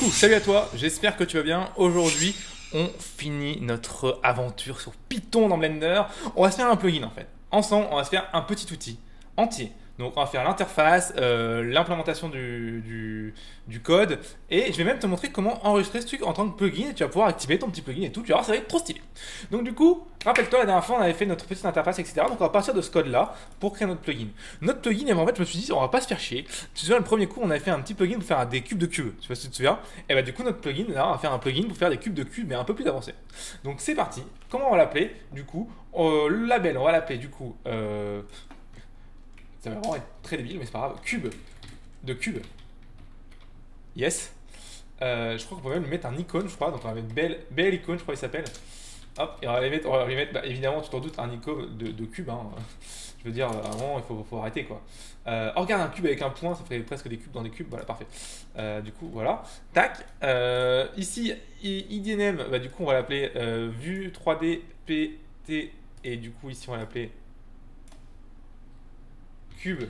coup, salut à toi, j'espère que tu vas bien. Aujourd'hui, on finit notre aventure sur Python dans Blender. On va se faire un plugin en fait. Ensemble, on va se faire un petit outil entier. Donc, on va faire l'interface, l'implémentation du code, et je vais même te montrer comment enregistrer ce truc en tant que plugin. Et tu vas pouvoir activer ton petit plugin et tout. Tu vas voir, ça va être trop stylé. Donc, du coup, rappelle-toi, la dernière fois, on avait fait notre petite interface, etc. Donc, on va partir de ce code-là pour créer notre plugin. Notre plugin, et en fait, je me suis dit, on va pas se faire chier. Tu te souviens, le premier coup, on avait fait un petit plugin pour faire des cubes de cubes. Je sais pas si tu te souviens. Et bah, du coup, notre plugin, là, on va faire un plugin pour faire des cubes de cubes, mais un peu plus avancé. Donc, c'est parti. Comment on va l'appeler? Du coup, le label, on va l'appeler, du coup, ça va vraiment être très débile, mais c'est pas grave. Cube de cube. Yes. Je crois qu'on peut même lui mettre un icône, je crois. Donc on va mettre belle icône, je crois qu'il s'appelle. Hop, et on va lui mettre bah, évidemment, tu t'en doutes, un icône de cube. Hein. Je veux dire, à un moment, faut arrêter quoi. Oh, regarde un cube avec un point, ça ferait presque des cubes dans des cubes. Voilà, parfait. Du coup, voilà. Tac. Ici, IDNM, bah, du coup, on va l'appeler vue 3D PT. Et du coup, ici, on va l'appeler cube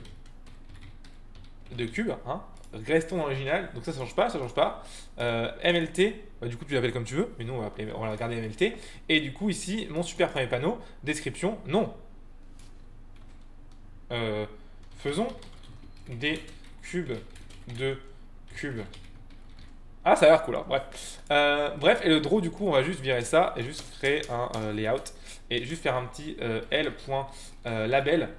de cube, hein. Restons dans l'original, donc ça change pas, ça change pas. MLT, bah, du coup tu l'appelles comme tu veux, mais nous on va regarder MLT. Et du coup ici, mon super premier panneau, description, non. Faisons des cubes de cubes. Ah, ça a l'air cool, hein. Bref. Bref, et le draw, du coup, on va juste virer ça et juste créer un layout et juste faire un petit L.label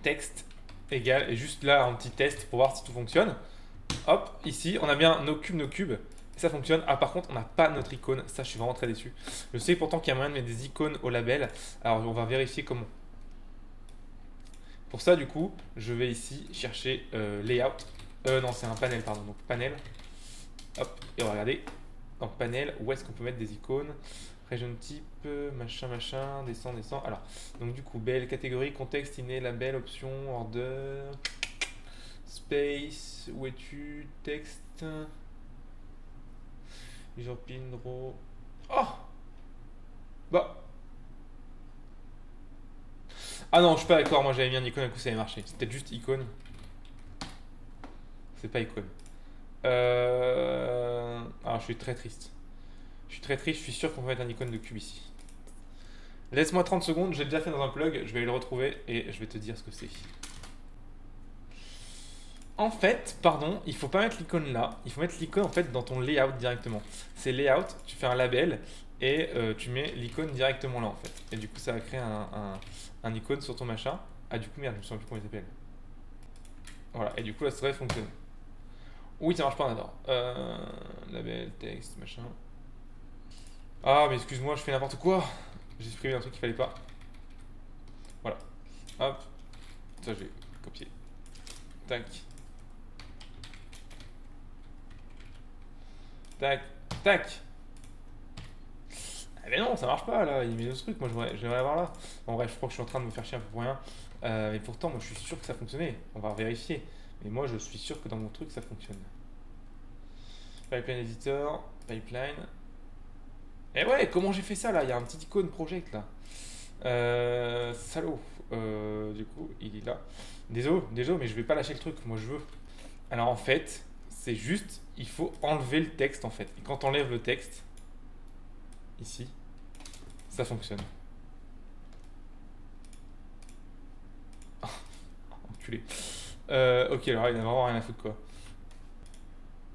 texte égal, et juste là un petit test pour voir si tout fonctionne. Hop, ici on a bien nos cubes, et ça fonctionne. Ah, par contre on n'a pas notre icône, ça je suis vraiment très déçu. Je sais pourtant qu'il y a moyen de mettre des icônes au label, alors on va vérifier comment. Pour ça, du coup, je vais ici chercher layout. Non, c'est un panel, pardon. Donc panel. Hop, et on va regarder dans panel où est-ce qu'on peut mettre des icônes. Region type, machin, descend. Alors, donc du coup, belle catégorie, contexte, iné, label, option, order, space, où es-tu, texte, genre pin, draw. Oh! Bah. Ah non, je suis pas d'accord, moi j'avais mis un icône, du coup ça avait marché. C'est peut-être juste icône. C'est pas icône. Alors je suis très triste. Je suis sûr qu'on peut mettre un icône de cube ici. Laisse-moi 30 secondes, j'ai déjà fait dans un plug, je vais le retrouver et je vais te dire ce que c'est. En fait, pardon, il faut pas mettre l'icône là, il faut mettre l'icône en fait dans ton layout directement. C'est layout, tu fais un label et tu mets l'icône directement là en fait. Et du coup ça va créer un icône sur ton machin. Ah du coup merde, je me souviens plus comment il s'appelle. Voilà, et du coup là ça devrait fonctionner. Oui, ça marche pas, on adore. Label, texte, machin. Ah mais excuse-moi, je fais n'importe quoi. J'ai supprimé un truc qu'il fallait pas. Voilà. Hop. Ça, je vais copier. Tac. Tac. Tac. Ah mais non, ça marche pas là. Il met le truc. Moi, j'aimerais avoir là. Bon, bref, je crois que je suis en train de me faire chier un peu pour rien. Mais pourtant, moi, je suis sûr que ça fonctionnait. On va vérifier. Mais moi, je suis sûr que dans mon truc, ça fonctionne. Pipeline Editor. Pipeline. Et ouais, comment j'ai fait ça là? Il y a un petit icône project là. Salaud. Du coup, il est là. Désolé, mais je vais pas lâcher le truc. Moi, je veux. Alors, en fait, c'est juste, il faut enlever le texte en fait. Et quand on enlève le texte, ici, ça fonctionne. Enculé. Ok, alors il n'a vraiment rien à foutre quoi.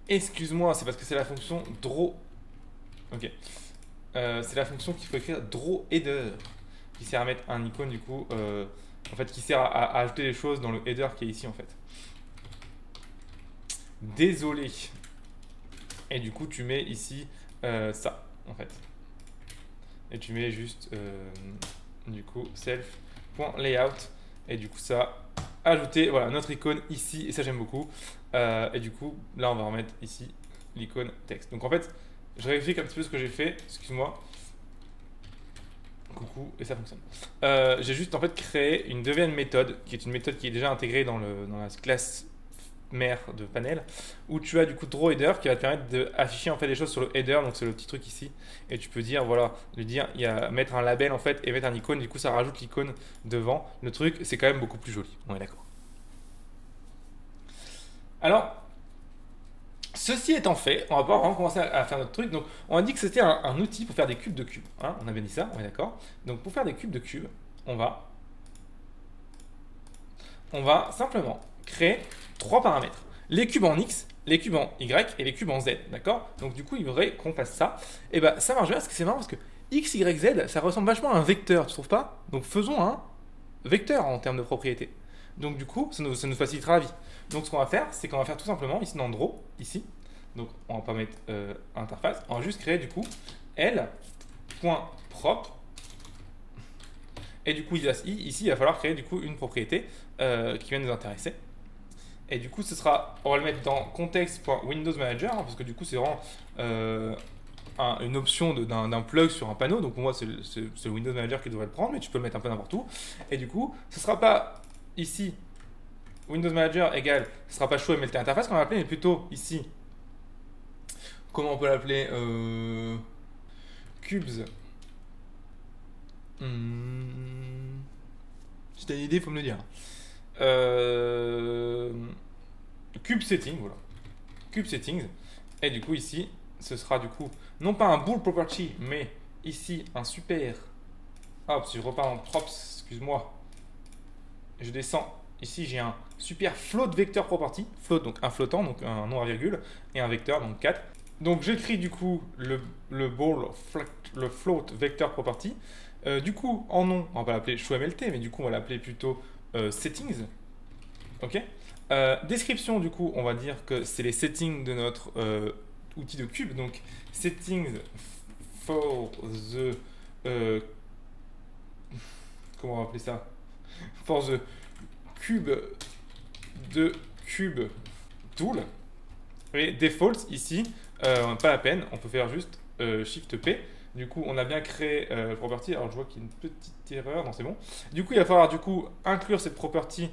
Excuse-moi, c'est parce que c'est la fonction draw. Ok. C'est la fonction qu'il faut écrire draw header, qui sert à mettre un icône du coup, en fait qui sert à ajouter des choses dans le header qui est ici en fait. Désolé. Et du coup tu mets ici ça en fait. Et tu mets juste du coup self.layout et du coup ça ajouter voilà notre icône ici et ça j'aime beaucoup. Et du coup là on va remettre ici l'icône texte. Donc en fait je réexplique un petit peu ce que j'ai fait, excuse-moi. Coucou, et ça fonctionne. J'ai juste en fait créé une deuxième méthode, qui est une méthode qui est déjà intégrée dans la classe mère de panel, où tu as du coup drawHeader qui va te permettre d'afficher en fait des choses sur le header, donc c'est le petit truc ici, et tu peux dire voilà, lui dire il y a mettre un label en fait et mettre un icône, du coup ça rajoute l'icône devant. Le truc c'est quand même beaucoup plus joli, on est d'accord. Alors Ceci étant fait, on va pouvoir vraiment commencer à faire notre truc. Donc, on a dit que c'était un outil pour faire des cubes de cubes. Hein, on avait dit ça, on est d'accord. Donc, pour faire des cubes de cubes, on va simplement créer trois paramètres. Les cubes en X, les cubes en Y et les cubes en Z. D'accord? Donc, du coup, il faudrait qu'on fasse ça. Et bien, ça marche bien parce que c'est marrant parce que X, Y, Z, ça ressemble vachement à un vecteur, tu trouves pas? Donc, faisons un vecteur en termes de propriété. Donc, du coup, ça nous facilitera la vie. Donc, ce qu'on va faire, c'est qu'on va faire tout simplement ici dans draw, ici. Donc, on va pas mettre interface. On va juste créer du coup L.prop. Et du coup, ici, il va falloir créer du coup une propriété qui vient nous intéresser. Et du coup, on va le mettre dans context.windows.manager hein, parce que du coup, c'est vraiment une option d'un plug sur un panneau. Donc, pour moi, c'est le Windows Manager qui devrait le prendre, mais tu peux le mettre un peu n'importe où. Et du coup, ce ne sera pas ici Windows Manager égale, ce ne sera pas show MLT interface qu'on va appeler, mais plutôt ici. Comment on peut l'appeler Cubes. Si tu as une idée, il faut me le dire. Cube setting, voilà. Cube settings. Et du coup, ici, ce sera du coup, non pas un bool property, mais ici, un super. Hop, si je repars en props, excuse-moi. Je descends. Ici, j'ai un super float vector property. Float, donc un flottant, donc un nom à virgule, et un vecteur, donc 4. Donc j'écris du coup le float vector property. Du coup, en nom, on va pas l'appeler showMLT, mais du coup, on va l'appeler plutôt settings. Ok. Description, du coup, on va dire que c'est les settings de notre outil de cube. Donc, settings for the. Comment on va appeler ça? For the cube de cube tool. Et default, ici, pas la peine, on peut faire juste Shift P. Du coup, on a bien créé property. Alors, je vois qu'il y a une petite erreur. Non, c'est bon. Du coup, il va falloir du coup inclure cette property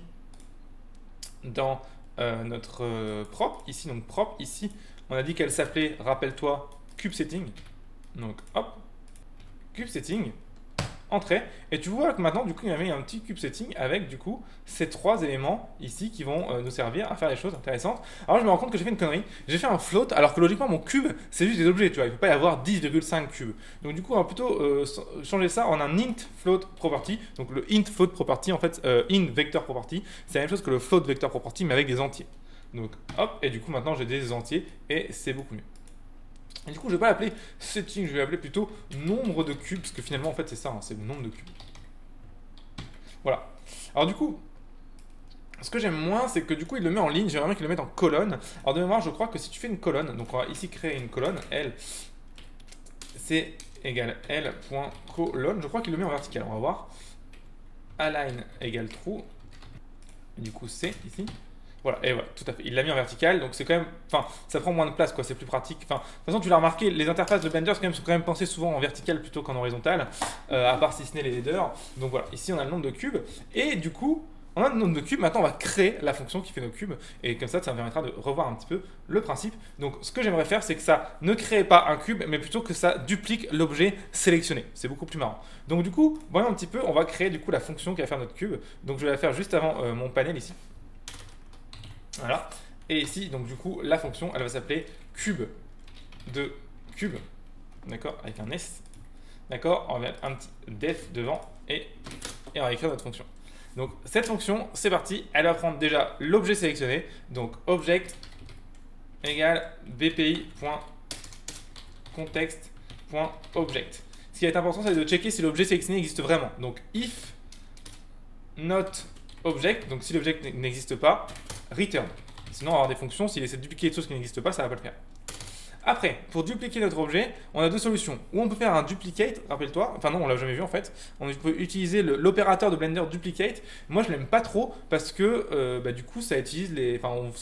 dans notre prop. Ici, donc prop. Ici, on a dit qu'elle s'appelait, rappelle-toi, cube setting. Donc, hop, cube setting. Entrée. Et tu vois que maintenant, du coup, il y avait un petit cube setting avec, du coup, ces trois éléments ici qui vont nous servir à faire des choses intéressantes. Alors, je me rends compte que j'ai fait une connerie. J'ai fait un float, alors que logiquement, mon cube, c'est juste des objets, tu vois. Il ne peut pas y avoir 10,5 cubes. Donc, du coup, on va plutôt changer ça en un int float property. Donc, le int float property, en fait, int vector property, c'est la même chose que le float vector property, mais avec des entiers. Donc, hop, et du coup, maintenant, j'ai des entiers et c'est beaucoup mieux. Et du coup, je ne vais pas l'appeler setting, je vais l'appeler plutôt nombre de cubes, parce que finalement, en fait, c'est ça, hein, c'est le nombre de cubes. Voilà. Alors du coup, ce que j'aime moins, c'est que du coup, il le met en ligne, j'aimerais bien qu'il le mette en colonne. Alors de mémoire, je crois que si tu fais une colonne, donc on va ici créer une colonne, L, c'est égal L.colonne, je crois qu'il le met en vertical, on va voir. Align égale true, du coup, c'est ici. Voilà, et voilà, tout à fait. Il l'a mis en vertical, donc c'est quand même. Enfin, ça prend moins de place, quoi, c'est plus pratique. Enfin, de toute façon, tu l'as remarqué, les interfaces de Blender sont quand même pensées souvent en vertical plutôt qu'en horizontal, à part si ce n'est les headers. Donc voilà, ici on a le nombre de cubes, et du coup, on a le nombre de cubes. Maintenant, on va créer la fonction qui fait nos cubes, et comme ça me permettra de revoir un petit peu le principe. Donc, ce que j'aimerais faire, c'est que ça ne crée pas un cube, mais plutôt que ça duplique l'objet sélectionné. C'est beaucoup plus marrant. Donc, du coup, voyons un petit peu, on va créer du coup la fonction qui va faire notre cube. Donc, je vais la faire juste avant mon panel ici. Voilà. Et ici, donc du coup, la fonction, elle va s'appeler cube de cube. D'accord? Avec un S. D'accord? On va mettre un petit def devant et on va écrire notre fonction. Donc, cette fonction, c'est parti. Elle va prendre déjà l'objet sélectionné. Donc, object égale bpi.context.object. Ce qui est important, c'est de checker si l'objet sélectionné existe vraiment. Donc, if not object, donc si l'objet n'existe pas, return. Sinon, on va avoir des fonctions, s'il essaie de dupliquer des choses qui n'existent pas, ça ne va pas le faire. Après, pour dupliquer notre objet, on a deux solutions. Ou on peut faire un duplicate, rappelle-toi, enfin non, on l'a jamais vu en fait. On peut utiliser l'opérateur de Blender duplicate. Moi, je l'aime pas trop parce que du coup, ça utilise les. Enfin, on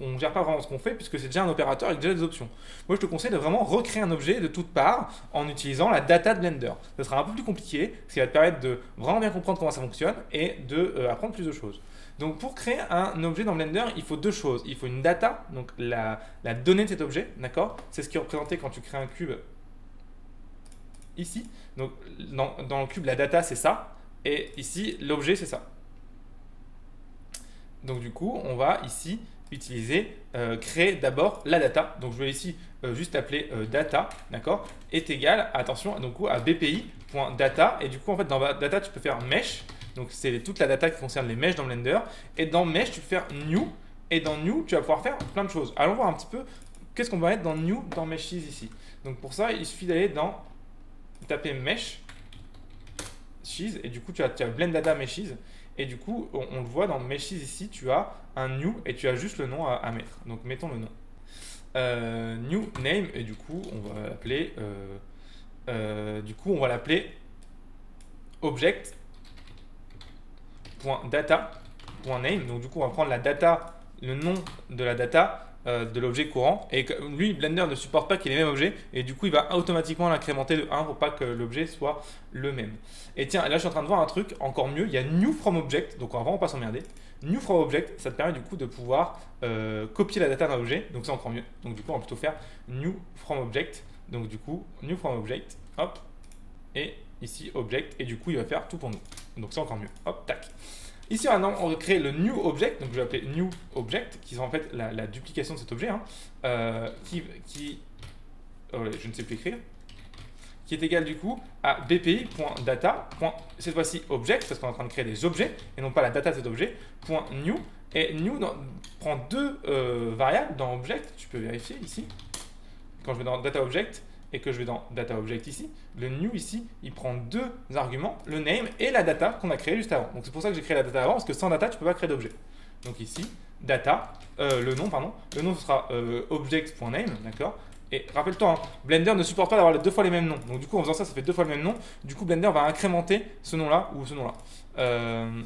ne gère pas vraiment ce qu'on fait puisque c'est déjà un opérateur avec déjà des options. Moi, je te conseille de vraiment recréer un objet de toutes parts en utilisant la data de Blender. Ce sera un peu plus compliqué, ce qui va te permettre de vraiment bien comprendre comment ça fonctionne et de apprendre plus de choses. Donc pour créer un objet dans Blender, il faut deux choses. Il faut une data, donc la donnée de cet objet, d'accord? C'est ce qui est représenté quand tu crées un cube ici. Donc dans le cube, la data c'est ça, et ici l'objet c'est ça. Donc du coup, on va ici utiliser, créer d'abord la data. Donc je vais ici juste appeler data, d'accord, est égal, attention, donc à bpi.data. Et du coup, en fait, dans data, tu peux faire mesh. Donc c'est toute la data qui concerne les meshes dans Blender. Et dans mesh, tu peux faire new. Et dans new, tu vas pouvoir faire plein de choses. Allons voir un petit peu qu'est-ce qu'on va mettre dans new, dans meshes ici. Donc pour ça, il suffit d'aller dans taper mesh. Et du coup, tu as blend data meshes. Et du coup, on le voit dans meshes ici, tu as un new et tu as juste le nom à mettre. Donc mettons le nom. New name, et du coup, on va l'appeler object.data.name. Donc du coup, on va prendre la data, le nom de la data de l'objet courant. Et lui, Blender ne supporte pas qu'il ait les mêmes objets. Et du coup, il va automatiquement l'incrémenter de 1 pour pas que l'objet soit le même. Et tiens, là, je suis en train de voir un truc encore mieux. Il y a new from object. Donc, on va vraiment pas s'emmerder. New from object, ça te permet du coup de pouvoir copier la data d'un objet. Donc, c'est encore mieux. Donc, du coup, on va plutôt faire new from object. Donc, du coup, new from object. Hop. Et ici, object. Et du coup, il va faire tout pour nous. Donc, c'est encore mieux. Hop, tac. Ici, maintenant, on va créer le new object. Donc, je vais appeler new object, qui est en fait la duplication de cet objet, hein, je ne sais plus écrire, qui est égal du coup à bpi.data, cette fois-ci object, parce qu'on est en train de créer des objets, et non pas la data de cet objet, .new. Et new prend deux variables dans object, tu peux vérifier ici. Quand je vais dans data object, et que je vais dans data object ici, le new ici, il prend deux arguments, le name et la data qu'on a créé juste avant. Donc c'est pour ça que j'ai créé la data avant, parce que sans data, tu ne peux pas créer d'objet. Donc ici, data, le nom, ce sera object.name, d'accord. Et rappelle-toi, hein, Blender ne supporte pas d'avoir deux fois les mêmes noms. Donc du coup, en faisant ça, ça fait deux fois le même nom. Du coup, Blender va incrémenter ce nom-là ou ce nom-là.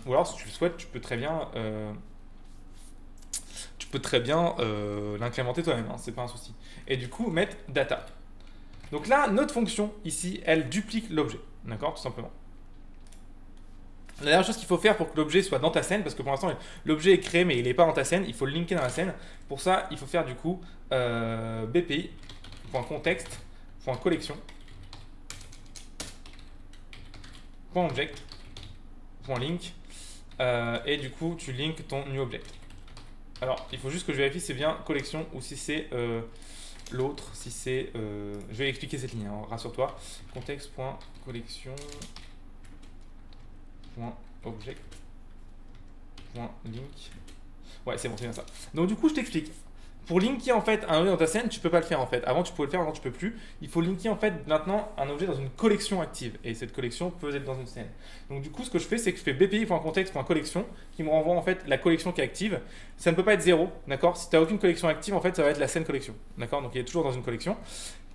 Ou alors, si tu le souhaites, tu peux très bien l'incrémenter toi-même, hein, c'est pas un souci. Et du coup, mettre data. Donc là, notre fonction ici, elle duplique l'objet, d'accord, tout simplement. La dernière chose qu'il faut faire pour que l'objet soit dans ta scène, parce que pour l'instant, l'objet est créé, mais il n'est pas dans ta scène, il faut le linker dans la scène. Pour ça, il faut faire du coup bpi.context.collection .object.link et du coup, tu links ton new object. Alors, il faut juste que je vérifie si c'est bien collection ou si c'est l'autre, si c'est... je vais expliquer cette ligne, hein, rassure-toi. Context.collection.object.link. Ouais, c'est bon, c'est bien ça. Donc du coup, je t'explique. Pour linker en fait un objet dans ta scène, tu peux pas le faire en fait. Avant, tu pouvais le faire, maintenant tu peux plus. Il faut linker en fait maintenant un objet dans une collection active. Et cette collection peut être dans une scène. Donc du coup, ce que je fais, c'est que je fais bpi.context.collection qui me renvoie en fait la collection qui est active. Ça ne peut pas être 0, d'accord. Si tu n'as aucune collection active, en fait, ça va être la scène collection, d'accord. Donc il est toujours dans une collection.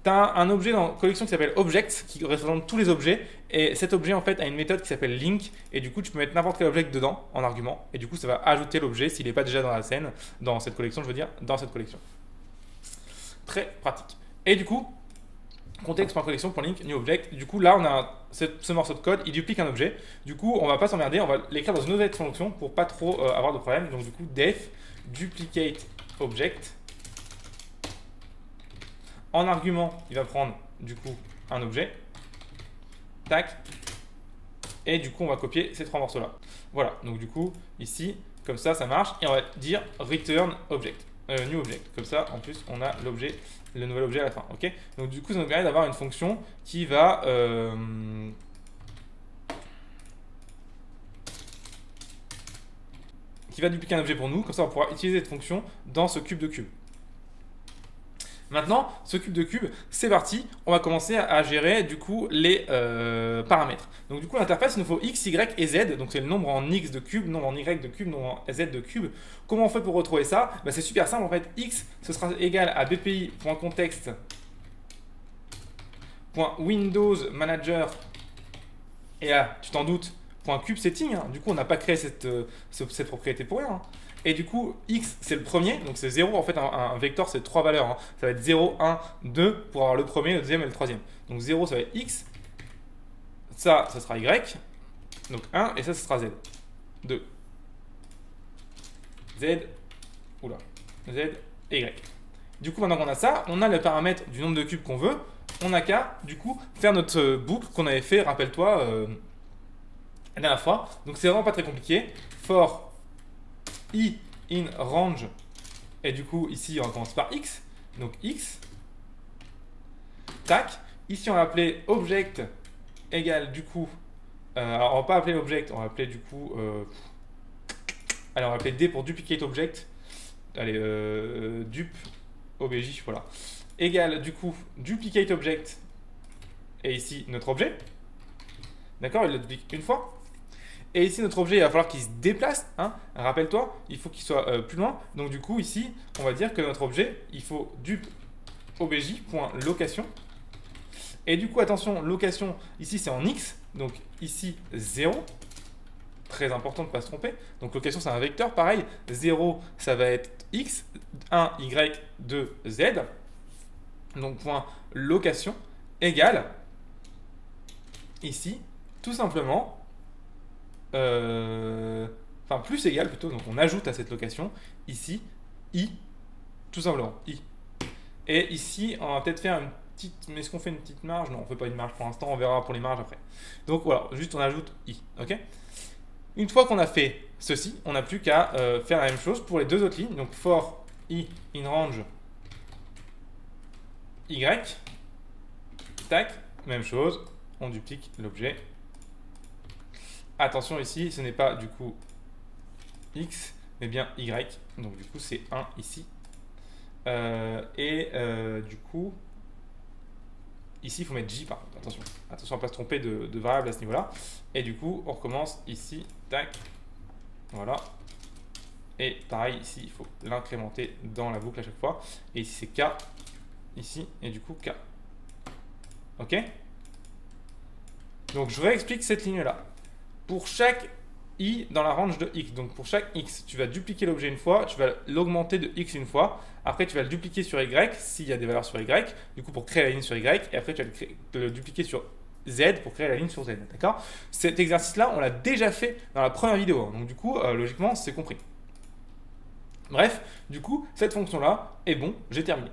Tu as un objet dans la collection qui s'appelle object, qui représente tous les objets. Et cet objet, en fait, a une méthode qui s'appelle link. Et du coup, tu peux mettre n'importe quel objet dedans en argument. Et du coup, ça va ajouter l'objet s'il n'est pas déjà dans la scène, dans cette collection, je veux dire, dans cette collection. Très pratique. Et du coup, context.collection.link, new object. Du coup, là, on a ce morceau de code, il duplique un objet. Du coup, on va pas s'emmerder, on va l'écrire dans une nouvelle fonction pour pas trop avoir de problème. Donc, du coup, def duplicate object. En argument, il va prendre du coup un objet. Tac. Et du coup, on va copier ces trois morceaux-là. Voilà. Donc du coup, ici, comme ça, ça marche. Et on va dire return object. New object. Comme ça, en plus, on a l'objet, le nouvel objet à la fin. Ok. Donc du coup, ça nous permet d'avoir une fonction qui va dupliquer un objet pour nous. Comme ça, on pourra utiliser cette fonction dans ce cube de cube. Maintenant, ce cube de cube, c'est parti. On va commencer à gérer du coup les paramètres. Donc du coup, l'interface, il nous faut x, y et z. Donc c'est le nombre en x de cube, nombre en y de cube, nombre en z de cube. Comment on fait pour retrouver ça? C'est super simple en fait. X, ce sera égal à bpi.context.windows manager et là, tu t'en doutes, .cube setting. Du coup, on n'a pas créé cette propriété pour rien. Hein. Et du coup, x, c'est le premier, donc c'est 0. En fait, un vecteur, c'est 3 valeurs. Hein. Ça va être 0, 1, 2 pour avoir le premier, le deuxième et le troisième. Donc 0, ça va être x. Ça sera y. Donc 1, et ça sera z. 2. Z. Oula. Z et y. Du coup, maintenant qu'on a ça, on a le paramètre du nombre de cubes qu'on veut. On n'a qu'à, du coup, faire notre boucle qu'on avait fait, rappelle-toi, la dernière fois. Donc c'est vraiment pas très compliqué. For i in range Et du coup, ici, on commence par X. Donc X. Tac. Ici, on va appeler object égale du coup. Alors, on va pas appeler object, on va appeler du coup. Allez, on va appeler D pour duplicate object. Allez, dup obj, voilà. Égale du coup duplicate object. Et ici, notre objet. D'accord, il le duplique une fois. Et ici, notre objet, il va falloir qu'il se déplace. Hein. Rappelle-toi, il faut qu'il soit plus loin. Donc, du coup, ici, on va dire que notre objet, il faut dup obj.location. Et du coup, attention, location, ici, c'est en x. Donc, ici, 0. Très important de ne pas se tromper. Donc, location, c'est un vecteur. Pareil, 0, ça va être x. 1, y, 2, z. Donc, point location égale, ici, tout simplement, enfin plus égal plutôt, donc on ajoute à cette location ici i, tout simplement i. Et ici on va peut-être faire une petite, mais est-ce qu'on fait une petite marge? Non, on ne fait pas une marge pour l'instant, on verra pour les marges après. Donc voilà, juste on ajoute i, ok. Une fois qu'on a fait ceci, on n'a plus qu'à faire la même chose pour les deux autres lignes. Donc for i in range y, tac, même chose, on duplique l'objet. Attention ici, ce n'est pas du coup x, mais bien y. Donc du coup, c'est 1 ici. Du coup, ici, il faut mettre j par contre. Attention, attention à ne pas se tromper de variable à ce niveau-là. Et du coup, on recommence ici, tac. Voilà. Et pareil, ici, il faut l'incrémenter dans la boucle à chaque fois. Et ici, c'est k. Ici, et du coup, k. Ok? Donc, je réexplique cette ligne-là. Pour chaque i dans la range de x, donc pour chaque x, tu vas dupliquer l'objet une fois, tu vas l'augmenter de x une fois, après tu vas le dupliquer sur y s'il y a des valeurs sur y, du coup pour créer la ligne sur y, et après tu vas le dupliquer sur z pour créer la ligne sur z, d'accord? Cet exercice-là, on l'a déjà fait dans la première vidéo, donc du coup, logiquement, c'est compris. Bref, du coup, cette fonction-là est bon, j'ai terminé.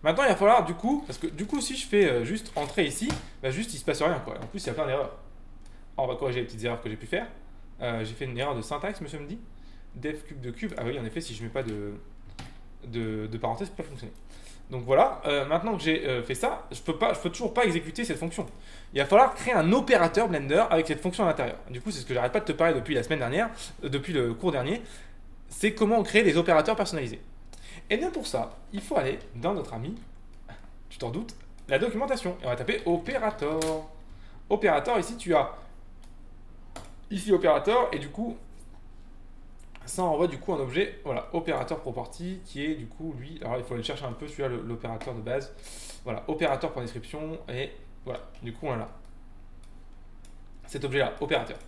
Maintenant, il va falloir du coup, parce que du coup, si je fais juste entrer ici, bah, juste il se passe rien, quoi. En plus, il y a plein d'erreurs. On va corriger les petites erreurs que j'ai pu faire. J'ai fait une erreur de syntaxe, monsieur me dit. Def cube de cube. Ah oui, en effet, si je ne mets pas de parenthèse, ça ne peut pas fonctionner. Donc voilà, maintenant que j'ai fait ça, je peux toujours pas exécuter cette fonction. Il va falloir créer un opérateur Blender avec cette fonction à l'intérieur. Du coup, c'est ce que j'arrête pas de te parler depuis la semaine dernière, depuis le cours dernier. C'est comment on crée des opérateurs personnalisés. Et bien pour ça, il faut aller dans notre ami, tu t'en doutes, la documentation. Et on va taper opérateur. Opérateur, ici tu as ici opérateur, et du coup ça envoie du coup un objet, voilà, opérateur property, qui est du coup lui, alors il faut aller chercher un peu celui-là, l'opérateur de base, voilà, opérateur pour description, et voilà, du coup on a là cet objet là, opérateur.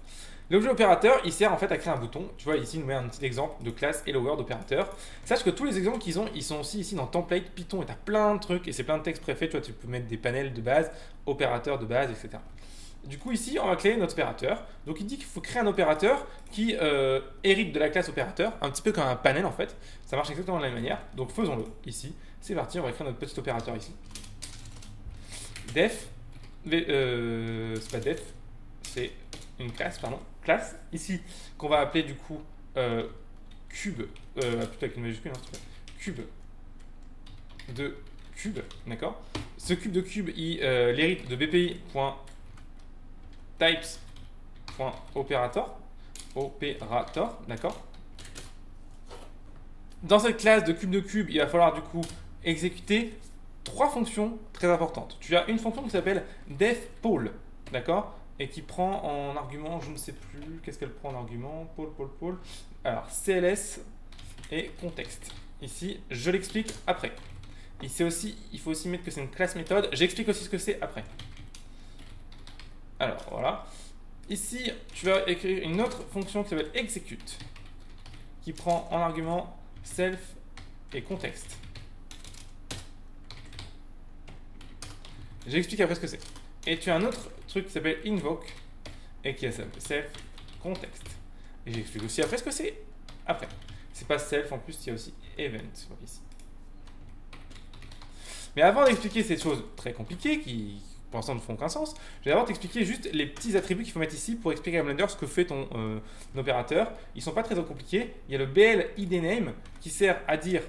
L'objet opérateur, il sert en fait à créer un bouton. Tu vois, ici, il nous met un petit exemple de classe hello world opérateur. Sache que tous les exemples qu'ils ont, ils sont aussi ici dans template Python, et tu as plein de trucs, et c'est plein de textes préfets. Tu vois, tu peux mettre des panels de base, opérateurs de base, etc. Du coup, ici, on va créer notre opérateur. Donc, il dit qu'il faut créer un opérateur qui hérite de la classe opérateur, un petit peu comme un panel en fait. Ça marche exactement de la même manière. Donc, faisons-le ici. C'est parti, on va créer notre petit opérateur ici. Def, c'est pas def, c'est une classe, pardon. Classe, ici, qu'on va appeler du coup cube, plutôt avec une majuscule, hein, cube de cube, d'accord. Ce cube de cube, il l'hérite de bpi.types.operator, opérateur, d'accord. Dans cette classe de cube, il va falloir du coup exécuter trois fonctions très importantes. Tu as une fonction qui s'appelle defPole, d'accord, et qui prend en argument, je ne sais plus, qu'est-ce qu'elle prend en argument, pole. Alors, CLS et contexte. Ici, je l'explique après. Il faut aussi mettre que c'est une classe méthode. J'explique aussi ce que c'est après. Alors, voilà. Ici, tu vas écrire une autre fonction qui s'appelle execute, qui prend en argument self et contexte. J'explique après ce que c'est. Et tu as un autre truc qui s'appelle invoke et qui s'appelle self context. Et j'explique aussi après ce que c'est après. C'est pas self, en plus il y a aussi event ici. Mais avant d'expliquer ces choses très compliquées qui pour l'instant ne font aucun sens, je vais d'abord t'expliquer juste les petits attributs qu'il faut mettre ici pour expliquer à Blender ce que fait ton opérateur. Ils sont pas très compliqués. Il y a le BL ID name qui sert à dire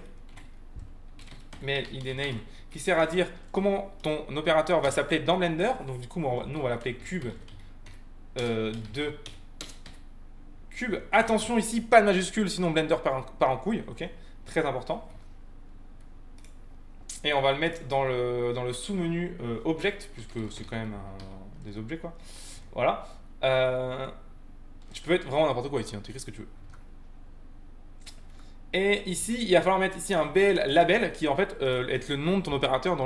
BL ID name qui sert à dire comment ton opérateur va s'appeler dans Blender. Donc du coup, nous on va l'appeler cube de cube. Attention ici, pas de majuscule, sinon Blender part en couille. Ok, très important. Et on va le mettre dans le sous-menu Object, puisque c'est quand même des objets, quoi. Voilà. Tu peux mettre vraiment n'importe quoi ici, hein, tu écris ce que tu veux. Et ici, il va falloir mettre ici un BL label qui en fait est le nom de ton opérateur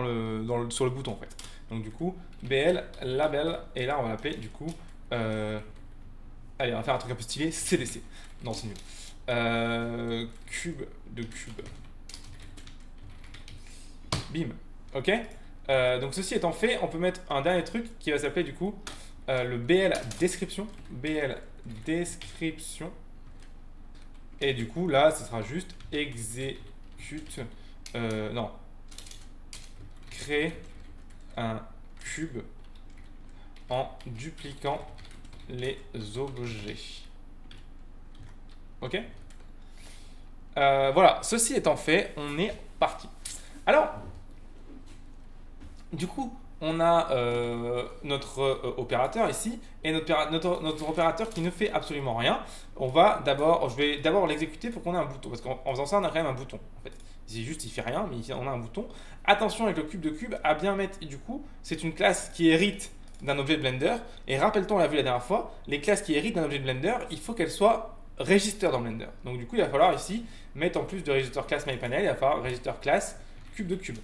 sur le bouton en fait. Donc du coup, BL label, et là on va l'appeler du coup, allez on va faire un truc un peu stylé, CDC. Non c'est nul. Cube de cube. Bim. Ok. Donc ceci étant fait, on peut mettre un dernier truc qui va s'appeler du coup le BL description. BL description. Et du coup, là, ce sera juste exécute. Non. Crée un cube en dupliquant les objets. Ok. Voilà. Ceci étant fait, on est parti. Alors, du coup, on a notre opérateur ici et notre opérateur qui ne fait absolument rien. Je vais d'abord l'exécuter pour qu'on ait un bouton parce qu'en faisant ça, on a quand même un bouton. En fait, c'est juste, il fait rien, mais on a un bouton. Attention avec le cube de cube à bien mettre. Du coup, c'est une classe qui hérite d'un objet de Blender. Et rappelle-toi, on l'a vu la dernière fois, les classes qui héritent d'un objet de Blender, il faut qu'elles soient register dans Blender. Donc du coup, il va falloir ici mettre en plus de register class myPanel, il va falloir register class cube de cube.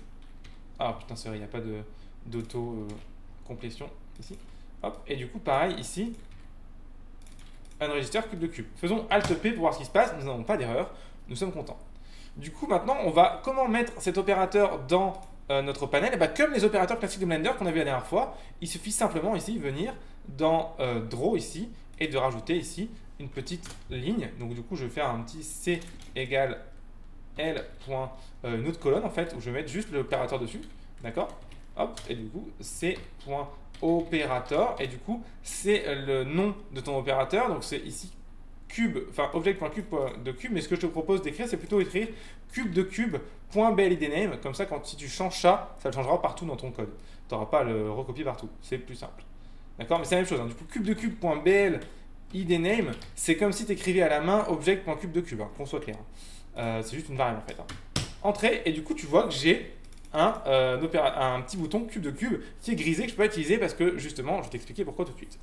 Ah putain, c'est vrai, il n'y a pas d'auto-complétion ici. Hop, et du coup, pareil ici, unregister cube de cube. Faisons Alt-P pour voir ce qui se passe, nous n'avons pas d'erreur, nous sommes contents. Du coup, maintenant, on va comment mettre cet opérateur dans notre panel. Et bah, comme les opérateurs classiques de Blender qu'on a vu la dernière fois, il suffit simplement ici venir dans Draw ici et de rajouter ici une petite ligne. Donc du coup, je vais faire un petit C égale L point, une autre colonne en fait, où je vais mettre juste l'opérateur dessus. D'accord? Hop, et du coup, C.operator, et du coup, c'est le nom de ton opérateur, donc c'est ici cube, enfin object.cube de cube, mais ce que je te propose d'écrire, c'est plutôt écrire cube de cube.blidname, comme ça, si tu changes ça, ça le changera partout dans ton code. Tu n'auras pas à le recopier partout, c'est plus simple. D'accord? Mais c'est la même chose, hein. Du coup, cube de cube.blidname, c'est comme si tu écrivais à la main object.cube de cube, hein, qu'on soit clair. C'est juste une variable en fait. Hein. Entrée, et du coup, tu vois que j'ai un petit bouton cube de cube qui est grisé que je peux utiliser parce que justement, je vais t'expliquer pourquoi tout de suite.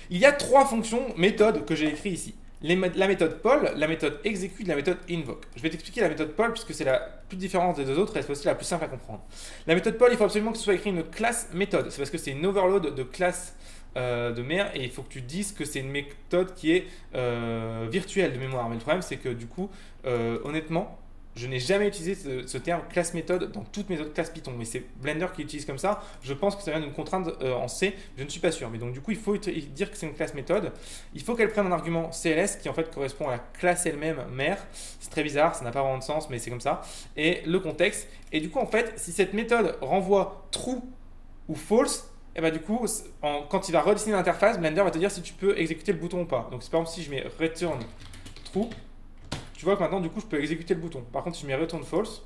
Il y a trois fonctions, méthodes que j'ai écrites ici. La méthode poll, la méthode execute, la méthode invoke. Je vais t'expliquer la méthode poll puisque c'est la plus différente des deux autres et c'est aussi la plus simple à comprendre. La méthode poll, il faut absolument que ce soit écrit une classe méthode. C'est parce que c'est une overload de classe de merde et il faut que tu dises que c'est une méthode qui est virtuelle de mémoire. Mais le problème, c'est que du coup, honnêtement, je n'ai jamais utilisé ce terme classe méthode dans toutes mes autres classes Python, mais c'est Blender qui l'utilise comme ça. Je pense que ça vient d'une contrainte en C, je ne suis pas sûr. Mais donc du coup, il faut dire que c'est une classe méthode. Il faut qu'elle prenne un argument CLS qui en fait correspond à la classe elle-même mère. C'est très bizarre, ça n'a pas vraiment de sens, mais c'est comme ça. Et le contexte. Et du coup, en fait, si cette méthode renvoie true ou false, et bah du coup, quand il va redessiner l'interface, Blender va te dire si tu peux exécuter le bouton ou pas. Donc par exemple, si je mets return true, tu vois que maintenant, du coup, je peux exécuter le bouton. Par contre, si je mets return false,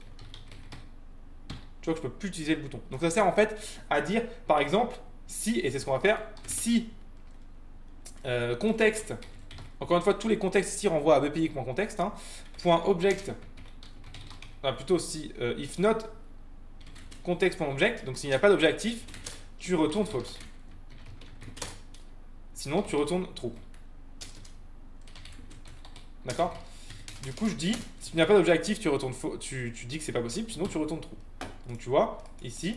tu vois que je ne peux plus utiliser le bouton. Donc, ça sert en fait à dire, par exemple, si, et c'est ce qu'on va faire, si contexte, encore une fois, tous les contextes ici renvoient à bpi.context, hein, point object, enfin, plutôt si if not context.object, donc s'il n'y a pas d'objet actif, tu retournes false. Sinon, tu retournes true. D'accord ? Du coup, je dis, si tu n'as pas d'objet actif, tu dis que c'est pas possible, sinon tu retournes true. Donc tu vois, ici,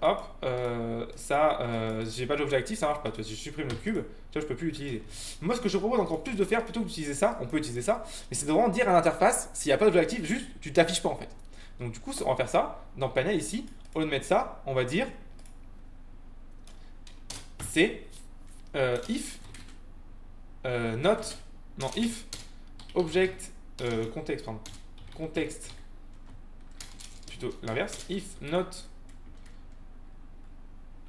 hop, j'ai pas d'objet actif, ça marche pas. Tu vois, si je supprime le cube, tu vois, je peux plus l'utiliser. Moi, ce que je te propose encore plus de faire, plutôt que d'utiliser ça, on peut utiliser ça, mais c'est de vraiment dire à l'interface, s'il n'y a pas d'objet actif, juste, tu t'affiches pas en fait. Donc du coup, on va faire ça, dans le panel ici, au lieu de mettre ça, on va dire, c'est if, if, object, contexte, pardon. Contexte, plutôt l'inverse. If not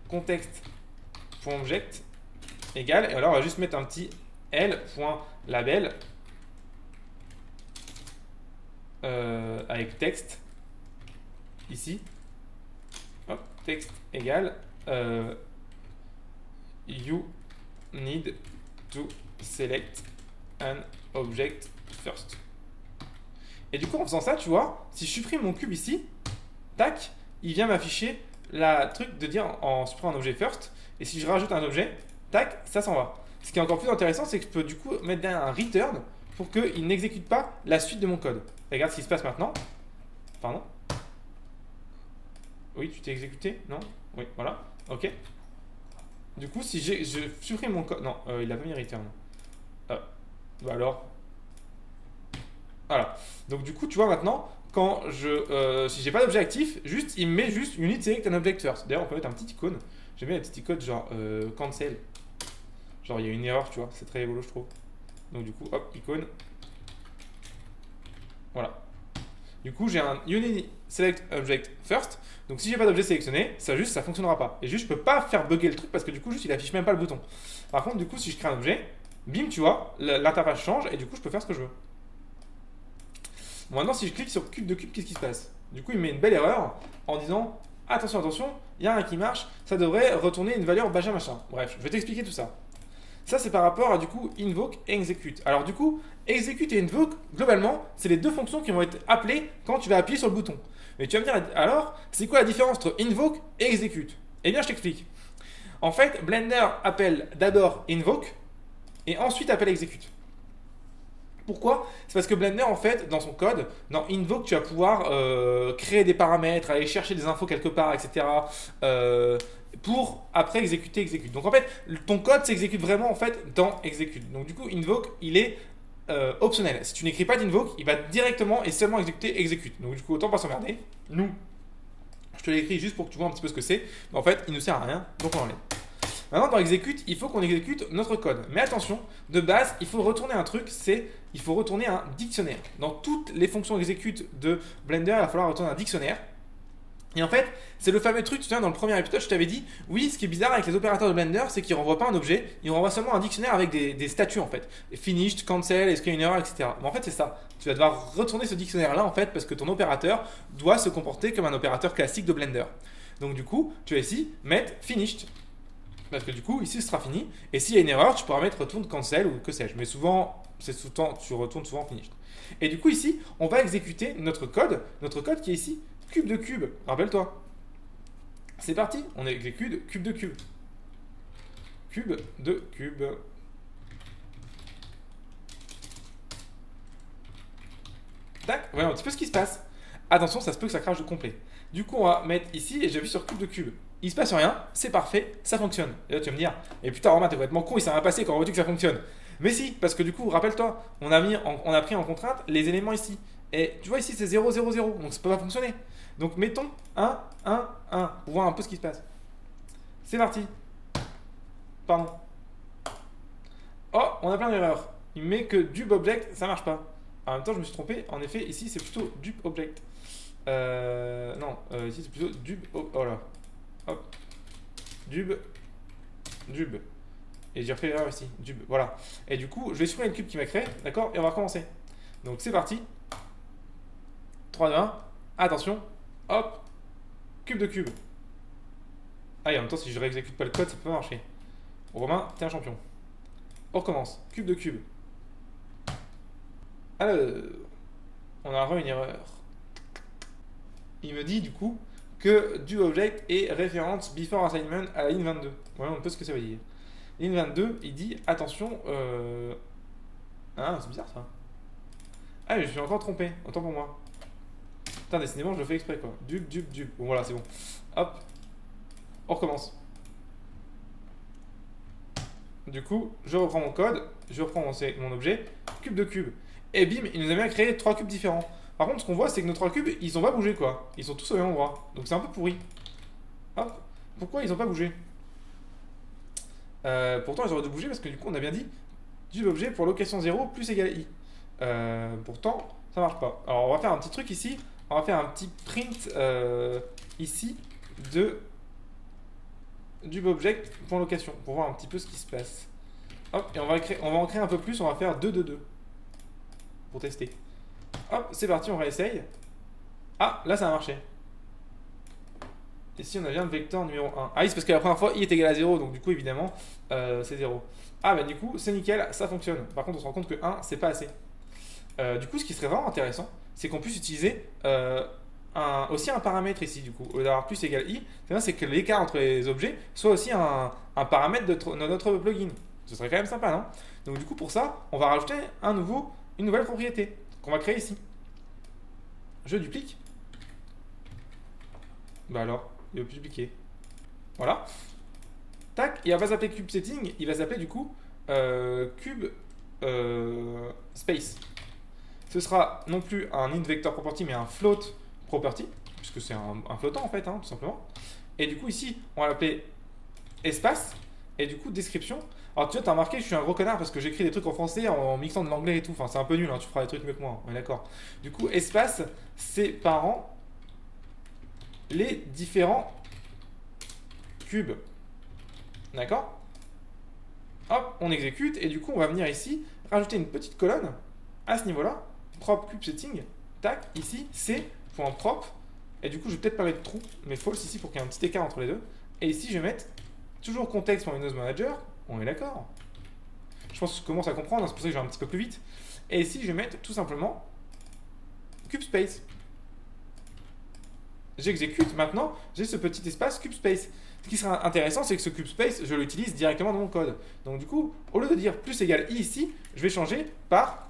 context.object égale, et alors on va juste mettre un petit l.label avec texte ici, hop, texte égale you need to select an object first. Et du coup, en faisant ça, tu vois, si je supprime mon cube ici, tac, il vient m'afficher la truc de dire en supprimant un objet first. Et si je rajoute un objet, tac, ça s'en va. Ce qui est encore plus intéressant, c'est que je peux du coup mettre derrière un return pour qu'il n'exécute pas la suite de mon code. Et regarde ce qui se passe maintenant. Pardon. Oui, tu t'es exécuté? Non? Oui, voilà. Ok. Du coup, si je supprime mon code... Non, il a pas mis return. Bah alors... Voilà. Donc du coup, tu vois maintenant, quand si j'ai pas d'objet actif, juste il me met juste unit select an object first. D'ailleurs, on peut mettre un petit icône. J'aime bien les petits icônes genre cancel. Genre il y a une erreur, tu vois. C'est très rigolo, je trouve. Donc du coup, hop, icône. Voilà. Du coup, j'ai un unit select object first. Donc si j'ai pas d'objet sélectionné, ça fonctionnera pas. Et juste, je peux pas faire bugger le truc parce que du coup, juste il affiche même pas le bouton. Par contre, du coup, si je crée un objet, bim, tu vois, l'interface change et du coup, je peux faire ce que je veux. Bon, maintenant, si je clique sur cube de cube, qu'est-ce qui se passe? Du coup, il met une belle erreur en disant attention, attention, il y a un qui marche, ça devrait retourner une valeur machin machin. Bref, je vais t'expliquer tout ça. Ça, c'est par rapport à du coup invoke et execute. Alors, du coup, execute et invoke, globalement, c'est les deux fonctions qui vont être appelées quand tu vas appuyer sur le bouton. Mais tu vas me dire alors, c'est quoi la différence entre invoke et execute? Eh bien, je t'explique. En fait, Blender appelle d'abord invoke et ensuite appelle execute. Pourquoi? C'est parce que Blender, en fait, dans son code, dans Invoke, tu vas pouvoir créer des paramètres, aller chercher des infos quelque part, etc. Pour après exécuter, exécute. Donc en fait, ton code s'exécute vraiment en fait dans execute. Donc du coup, Invoke, il est optionnel. Si tu n'écris pas d'Invoke, il va directement et seulement exécuter execute. Donc du coup, autant pas s'emmerder. Nous, je te l'écris juste pour que tu vois un petit peu ce que c'est. Mais en fait, il ne sert à rien, donc on enlève. Maintenant, dans execute, il faut qu'on exécute notre code. Mais attention, de base, il faut retourner un truc, il faut retourner un dictionnaire. Dans toutes les fonctions exécute de Blender, il va falloir retourner un dictionnaire. Et en fait, c'est le fameux truc, tu sais, dans le premier épisode, je t'avais dit, oui, ce qui est bizarre avec les opérateurs de Blender, c'est qu'ils ne renvoient pas un objet, ils renvoient seulement un dictionnaire avec des statuts en fait. Finished, cancel, screener, etc. Mais en fait, c'est ça. Tu vas devoir retourner ce dictionnaire-là en fait, parce que ton opérateur doit se comporter comme un opérateur classique de Blender. Donc du coup, tu vas ici mettre finished. Parce que du coup, ici, ce sera fini. Et s'il y a une erreur, tu pourras mettre retourne cancel ou que sais-je. Mais souvent, tu retournes souvent finished. Et du coup, ici, on va exécuter notre code qui est ici, cube de cube. Rappelle-toi. C'est parti, on exécute cube de cube. Cube de cube. Tac, voilà un petit peu ce qui se passe. Attention, ça se peut que ça crache de complet. Du coup, on va mettre ici et j'appuie sur cube de cube. Il se passe rien, c'est parfait, ça fonctionne. Et là, tu vas me dire, et putain, Romain, t'es complètement con, il s'est rien passé quand on dit que ça fonctionne. Mais si, parce que du coup, rappelle-toi, on a pris en contrainte les éléments ici. Et tu vois, ici, c'est 0, 0, 0, donc ça peut pas fonctionner. Donc, mettons 1, 1, 1, pour voir un peu ce qui se passe. C'est parti. Pardon. Oh, on a plein d'erreurs. Il met que dub object, ça marche pas. En même temps, je me suis trompé. En effet, ici, c'est plutôt dub object. Non, ici, c'est plutôt dub. Oh là. Hop. Dub. Et j'ai refait l'erreur ici. Dub. Voilà. Et du coup, je vais supprimer le cube qui m'a créé. D'accord? Et on va recommencer. Donc, c'est parti. 3, 2, 1. Attention. Hop. Cube de cube. Ah, et en même temps, si je réexécute pas le code, ça peut pas marcher. Romain, t'es un champion. On recommence. Cube de cube. Alors, on a une erreur. Il me dit du coup que du object est référence before assignment à la ligne 22. Voilà un peu ce que ça veut dire. Ligne 22, il dit attention. Ah, c'est bizarre ça. Ah, mais je suis encore trompé. Autant pour moi. Putain, décidément, je le fais exprès quoi. Dub. Bon, voilà, c'est bon. Hop. On recommence. Du coup, je reprends mon code, je reprends mon objet, cube de cube. Et bim, il nous a bien créé 3 cubes différents. Par contre, ce qu'on voit, c'est que nos 3 cubes, ils ont pas bougé quoi. Ils sont tous au même endroit. Donc c'est un peu pourri. Hop. Pourquoi ils ont pas bougé? Pourtant, ils auraient dû bouger parce que du coup, on a bien dit du objet pour location 0 plus égal i. Pourtant, ça marche pas. Alors, on va faire un petit truc ici. On va faire un petit print ici de object point location pour voir un petit peu ce qui se passe. Hop, et on va en créer un peu plus. On va faire 2, 2, 2 pour tester. Hop, c'est parti, on réessaye. Ah, là ça a marché. Ici, on a bien le vecteur numéro 1. Ah oui, c'est parce que la première fois, i est égal à 0, donc du coup, évidemment, c'est 0. Ah, bah du coup, c'est nickel, ça fonctionne. Par contre, on se rend compte que 1, c'est pas assez. Du coup, ce qui serait vraiment intéressant, c'est qu'on puisse utiliser aussi un paramètre ici, du coup. Au lieu d'avoir plus égal i, c'est que l'écart entre les objets soit aussi un paramètre de notre plugin. Ce serait quand même sympa, non? Donc du coup, pour ça, on va rajouter une nouvelle propriété qu'on va créer ici. Je duplique. Bah alors, il va plus dupliquer. Voilà. Tac, il va pas s'appeler cube setting, il va s'appeler du coup cube space. Ce sera non plus un int vector property, mais un float property, puisque c'est un flottant en fait, hein, tout simplement. Et du coup, ici, on va l'appeler espace, et du coup, description. Alors, tu vois, t'as remarqué, je suis un gros connard parce que j'écris des trucs en français en mixant de l'anglais et tout. Enfin, c'est un peu nul, hein, tu feras des trucs mieux que moi, on est d'accord. Du coup, espace, séparant les différents cubes. D'accord? Hop, on exécute, et du coup, on va venir ici, rajouter une petite colonne à ce niveau-là. Prop cube setting, tac, ici, c.prop, et du coup je vais peut-être pas mettre true, mais false ici pour qu'il y ait un petit écart entre les deux, et ici je vais mettre toujours contexte pour Windows Manager, on est d'accord, je pense que je commence à comprendre, hein, c'est pour ça que je vais un petit peu plus vite, et ici je vais mettre tout simplement cube space. J'exécute, maintenant j'ai ce petit espace cube space. Ce qui sera intéressant, c'est que ce cube space, je l'utilise directement dans mon code. Donc du coup, au lieu de dire plus égale i ici, je vais changer par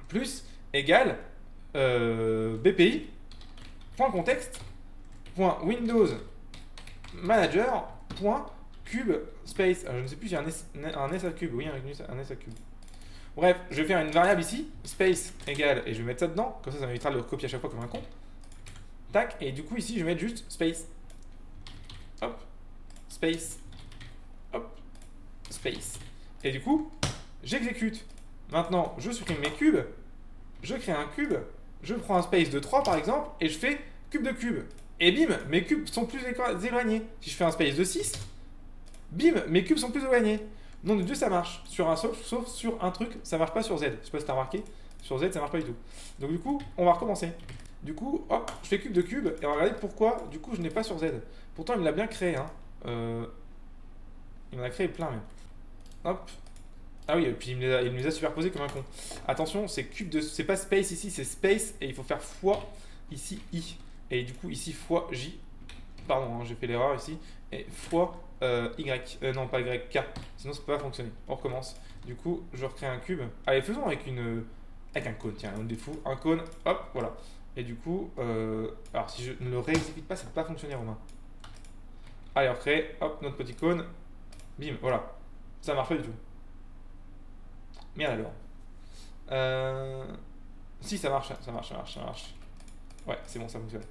plus égale bpi point contexte point windows manager point cube space. Je ne sais plus si j'ai un s à cube. Oui, un s à cube. Bref, je vais faire une variable ici, space égale, et je vais mettre ça dedans, comme ça m'évitera de le recopier à chaque fois comme un con. Tac, et du coup ici je vais mettre juste space. Hop, space, hop, space. Et du coup, j'exécute. Maintenant, je supprime mes cubes, je crée un cube, je prends un space de 3 par exemple, et je fais cube de cube. Et bim, mes cubes sont plus éloignés. Si je fais un space de 6, bim, mes cubes sont plus éloignés. Nom de Dieu, ça marche. Sur un sauf sur un truc, ça marche pas sur Z. Je sais pas si t'as remarqué, sur Z, ça marche pas du tout. Donc du coup, on va recommencer. Du coup, hop, je fais cube de cube, et on va regarder pourquoi, du coup, je n'ai pas sur Z. Pourtant, il me l'a bien créé, hein. Il m'en a créé plein, même. Hop. Ah oui, et puis il me les a superposés comme un con. Attention, c'est cube de... C'est pas space ici, c'est space, et il faut faire fois, ici, i. Et du coup, ici, fois j. Pardon, hein, j'ai fait l'erreur ici. Et fois y. Non, pas y, k. Sinon, ça peut pas fonctionner. On recommence. Du coup, je recrée un cube. Allez, faisons avec un cône, tiens, un défaut. Un cône, hop, voilà. Et du coup, alors si je ne le réexécute pas, ça ne peut pas fonctionner, Romain. Allez, on recrée, hop, notre petit cône. Bim, voilà. Ça marche pas du tout. Merde alors. Si, ça marche. Ouais, c'est bon, ça fonctionne.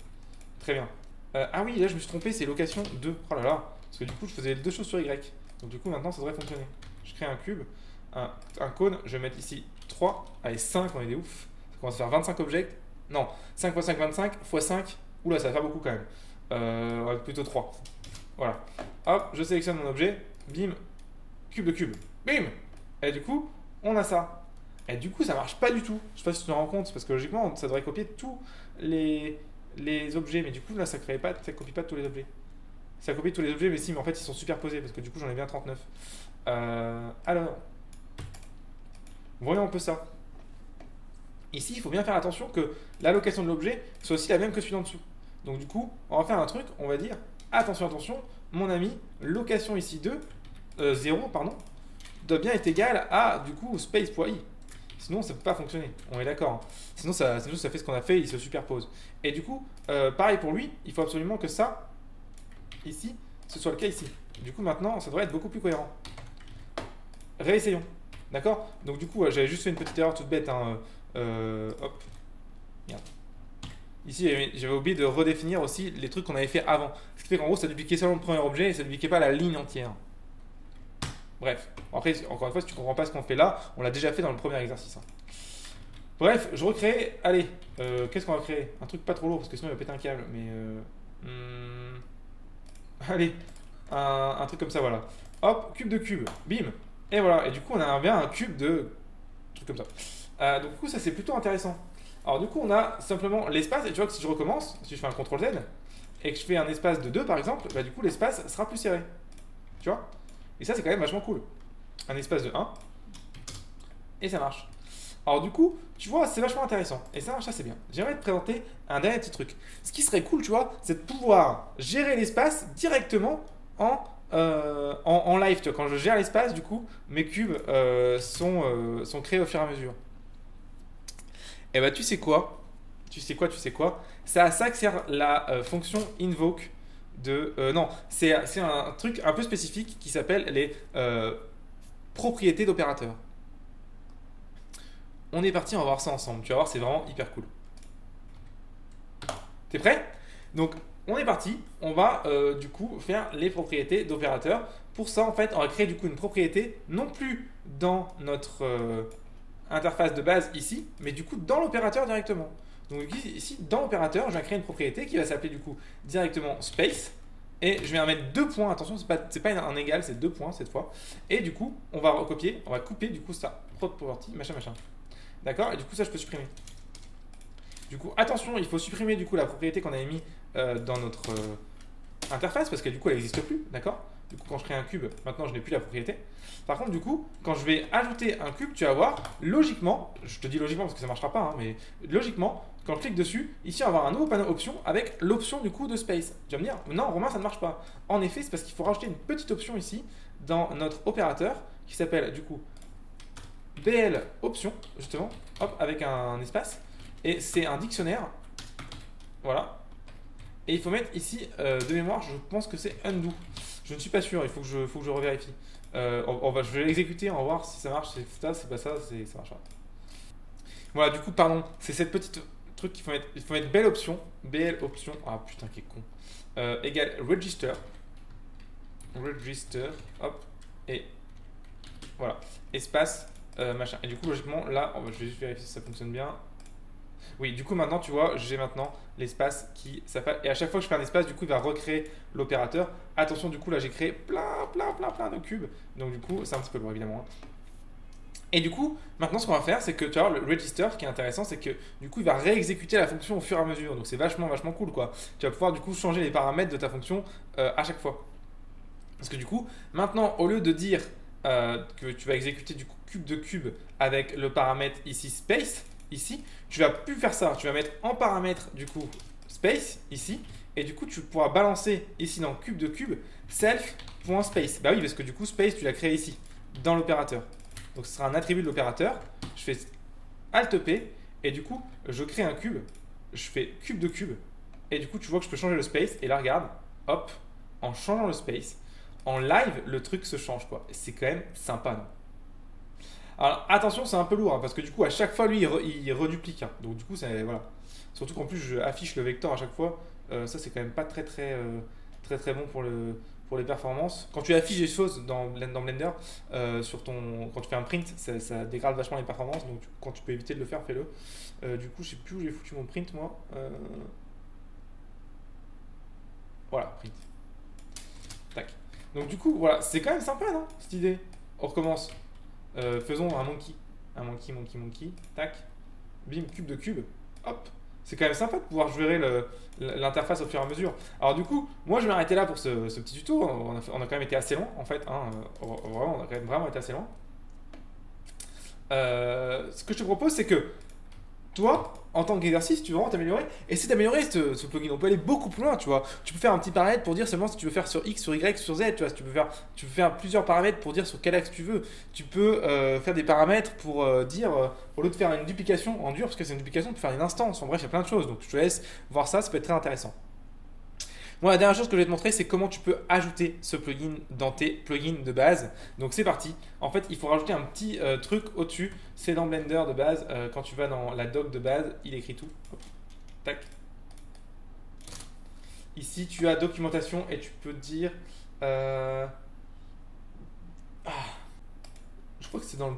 Très bien. Ah oui, là je me suis trompé, c'est location 2. Oh là là. Parce que du coup, je faisais deux choses sur Y. Donc du coup, maintenant, ça devrait fonctionner. Je crée un cube, un cône. Je vais mettre ici 3. Allez, 5, on est des ouf. Ça commence à faire 25 objets. Non, 5 x 5, 25, x 5. Oula, ça va faire beaucoup quand même. Plutôt 3. Voilà. Hop, je sélectionne mon objet. Bim. Cube de cube. Bim. Et du coup, on a ça. Et du coup, ça marche pas du tout. Je sais pas si tu te rends compte, parce que logiquement, ça devrait copier tous les objets. Mais du coup, là, ça copie pas tous les objets. Ça copie tous les objets, mais si, mais en fait, ils sont superposés, parce que du coup, j'en ai bien 39. Alors, voyons un peu ça. Ici, il faut bien faire attention que l'allocation de l'objet soit aussi la même que celui d'en dessous. Donc du coup, on va faire un truc, on va dire, attention, mon ami, location ici de 0, pardon, doit bien être égal à, du coup, space.i. Sinon, ça ne peut pas fonctionner, on est d'accord. Hein. Sinon, ça fait ce qu'on a fait, il se superpose. Et du coup, pareil pour lui, il faut absolument que ça, ici, ce soit le cas ici. Du coup, maintenant, ça devrait être beaucoup plus cohérent. Réessayons. D'accord? Donc du coup, j'avais juste fait une petite erreur toute bête, hein. Hop. Merde. Ici, j'avais oublié de redéfinir aussi les trucs qu'on avait fait avant. Ce qui fait qu'en gros, ça dupliquait seulement le premier objet et ça dupliquait pas la ligne entière. Bref. Après, encore une fois, si tu comprends pas ce qu'on fait là, on l'a déjà fait dans le premier exercice. Hein. Bref, je recrée. Allez, qu'est-ce qu'on va créer? Un truc pas trop lourd parce que sinon il va péter un câble. Mais allez, un truc comme ça, voilà. Hop, cube de cube. Bim. Et voilà. Et du coup, on a bien un cube de truc comme ça. Donc du coup, ça c'est plutôt intéressant. Alors du coup, on a simplement l'espace, et tu vois que si je recommence, si je fais un CTRL Z, et que je fais un espace de 2 par exemple, bah du coup l'espace sera plus serré. Tu vois? Et ça c'est quand même vachement cool. Un espace de 1 et ça marche. Alors du coup, tu vois, c'est vachement intéressant. Et ça marche assez bien. J'aimerais te présenter un dernier petit truc. Ce qui serait cool, tu vois, c'est de pouvoir gérer l'espace directement en live. Tu vois, quand je gère l'espace, du coup, mes cubes sont créés au fur et à mesure. Et bah tu sais quoi? Tu sais quoi? C'est à ça que sert la fonction invoke de... non, c'est un truc un peu spécifique qui s'appelle les propriétés d'opérateurs. On est parti, on va voir ça ensemble. Tu vas voir, c'est vraiment hyper cool. T'es prêt? Donc, on est parti. On va du coup faire les propriétés d'opérateurs. Pour ça, en fait, on va créer du coup une propriété, non plus dans notre interface de base ici, mais du coup dans l'opérateur directement. Donc ici, dans l'opérateur, je vais créer une propriété qui va s'appeler du coup directement space. Et je vais en mettre 2 points. Attention, c'est pas un égal, c'est 2 points cette fois. Et du coup, on va recopier, on va couper du coup ça. Property, machin, machin. D'accord? Et du coup, ça, je peux supprimer. Du coup, attention, il faut supprimer du coup la propriété qu'on avait mis dans notre interface parce que du coup, elle n'existe plus. D'accord? Du coup, quand je crée un cube, maintenant, je n'ai plus la propriété. Par contre, du coup, quand je vais ajouter un cube, tu vas voir, logiquement, je te dis logiquement parce que ça ne marchera pas, hein, mais logiquement, quand je clique dessus, ici, on va avoir un nouveau panneau option avec l'option du coup de space. Tu vas me dire, non, Romain, ça ne marche pas. En effet, c'est parce qu'il faut rajouter une petite option ici dans notre opérateur qui s'appelle du coup BL option, justement, hop, avec un espace. Et c'est un dictionnaire. Voilà. Et il faut mettre ici, de mémoire, je pense que c'est undo. Je ne suis pas sûr, il faut que je revérifie. Je vais l'exécuter, on va voir si ça marche. C'est pas ça, ça marche pas. Voilà, du coup, pardon, c'est cette petite truc qu'il faut mettre. Il faut mettre belle option. BL option. Ah putain, qui est con. Égale register. Register. Hop. Et voilà. Espace. Machin. Et du coup, logiquement, là, je vais juste vérifier si ça fonctionne bien. Oui, du coup, maintenant, tu vois, j'ai maintenant l'espace qui s'appelle. Et à chaque fois que je fais un espace, du coup, il va recréer l'opérateur. Attention, du coup, là, j'ai créé plein de cubes. Donc, du coup, c'est un petit peu lourd, évidemment. Et du coup, maintenant, ce qu'on va faire, c'est que tu vas voir le register, ce qui est intéressant, c'est que du coup, il va réexécuter la fonction au fur et à mesure. Donc, c'est vachement cool, quoi. Tu vas pouvoir, du coup, changer les paramètres de ta fonction à chaque fois. Parce que du coup, maintenant, au lieu de dire que tu vas exécuter du coup cube de cube avec le paramètre ici space, ici, tu vas plus faire ça. Tu vas mettre en paramètre du coup space ici, et du coup tu pourras balancer ici dans cube de cube self.space. Bah oui, parce que du coup space tu l'as créé ici dans l'opérateur. Donc ce sera un attribut de l'opérateur. Je fais Alt P et du coup je crée un cube. Je fais cube de cube et du coup tu vois que je peux changer le space. Et là regarde, hop, en changeant le space, en live le truc se change quoi. C'est quand même sympa, non? Alors attention, c'est un peu lourd hein, parce que du coup à chaque fois lui il reduplique. Hein. Donc du coup c'est voilà. Surtout qu'en plus je affiche le vecteur à chaque fois. Ça c'est quand même pas très bon pour les performances. Quand tu affiches des choses dans Blender, quand tu fais un print, ça dégrade vachement les performances. Donc quand tu peux éviter de le faire, fais-le. Du coup, je sais plus où j'ai foutu mon print moi. Voilà, print. Tac. Donc du coup, voilà, c'est quand même sympa, non, cette idée. On recommence. Faisons un monkey. Un monkey. Tac. Bim, cube de cube. Hop. C'est quand même sympa de pouvoir gérer l'interface au fur et à mesure. Alors du coup, moi je vais m'arrêter là pour ce petit tuto. On a quand même été assez loin en fait. Hein. Vraiment, on a quand même vraiment été assez loin. Ce que je te propose, c'est que toi, en tant qu'exercice, tu veux vraiment t'améliorer. Essaie d'améliorer ce plugin. On peut aller beaucoup plus loin, tu vois. Tu peux faire un petit paramètre pour dire seulement si tu veux faire sur X, sur Y, sur Z, tu vois. Tu peux faire plusieurs paramètres pour dire sur quel axe tu veux. Tu peux faire des paramètres pour dire, au lieu de faire une duplication en dur, parce que c'est une duplication, tu peux faire une instance. En bref, il y a plein de choses. Donc je te laisse voir ça, ça peut être très intéressant. Moi, la dernière chose que je vais te montrer, c'est comment tu peux ajouter ce plugin dans tes plugins de base. Donc, c'est parti. En fait, il faut rajouter un petit truc au-dessus. C'est dans Blender de base. Quand tu vas dans la doc de base, il écrit tout. Hop. Tac. Ici, tu as documentation et tu peux dire... Je crois que c'est dans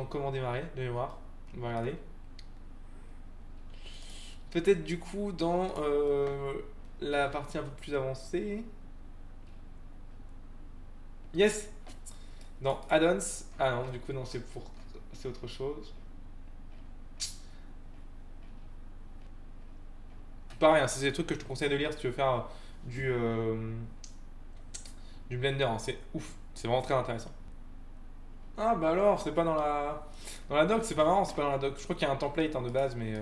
comment démarrer de mémoire. On va regarder. Peut-être du coup dans la partie un peu plus avancée. Yes. Dans add-ons. Ah non, du coup non, c'est autre chose. pareil, hein, c'est des trucs que je te conseille de lire si tu veux faire du Blender, hein. C'est ouf, c'est vraiment très intéressant. Ah bah alors, c'est pas dans la doc, c'est pas marrant, c'est pas dans la doc. Je crois qu'il y a un template, hein, de base, mais